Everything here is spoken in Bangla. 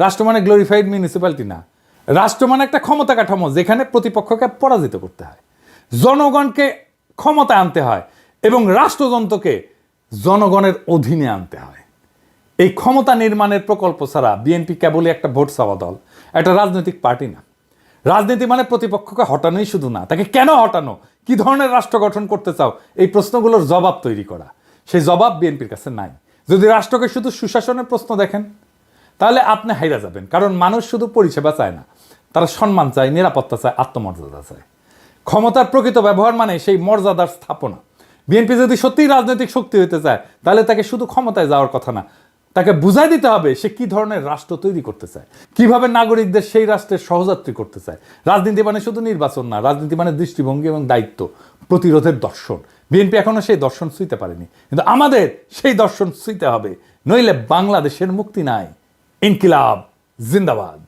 রাষ্ট্র মানে গ্লোরিফাইড মিউনিসিপ্যালিটি না। রাষ্ট্র মানে একটা ক্ষমতা কাঠামো যেখানে প্রতিপক্ষকে পরাজিত করতে হয়, জনগণকে ক্ষমতায় আনতে হয় এবং রাষ্ট্রযন্ত্রকে জনগণের অধীনে আনতে হয়। এই ক্ষমতা নির্মাণের প্রকল্প ছাড়া বিএনপি কেবলই একটা ভোট চাওয়া দল, একটা রাজনৈতিক পার্টি না। রাজনীতি মানে প্রতিপক্ষকে হটানোই শুধু না, তাকে কেন হটানো, কি ধরনের রাষ্ট্র গঠন করতে চাও, এই প্রশ্নগুলোর জবাব তৈরি করা। সেই জবাব বিএনপির কাছে নাই। যদি রাষ্ট্রকে শুধু সুশাসনের প্রশ্ন দেখেন তাহলে আপনি হাইরা যাবেন, কারণ মানুষ শুধু পরিষেবা চায় না, তারা সম্মান চায়, নিরাপত্তা চায়, আত্মমর্যাদা চায়। ক্ষমতার প্রকৃত ব্যবহার মানে সেই মর্যাদার স্থাপনা। বিএনপি যদি সত্যিই রাজনৈতিক শক্তি হতে চায় তাহলে তাকে শুধু ক্ষমতায় যাওয়ার কথা না, তাকে বুঝাই দিতে হবে সে কি ধরনের রাষ্ট্র তৈরি করতে চায়, কিভাবে নাগরিকদের সেই রাষ্ট্রের সহযাত্রী করতে চায়। রাজনীতি মানে শুধু নির্বাচন না, রাজনীতি মানে দৃষ্টিভঙ্গি এবং দায়িত্ব, প্রতিরোধের দর্শন। বিএনপি এখনো সেই দর্শন ছুঁইতে পারেনি, কিন্তু আমাদের সেই দর্শন ছুঁইতে হবে, নইলে বাংলাদেশের মুক্তি নাই। ইনকিলাব জিন্দাবাদ।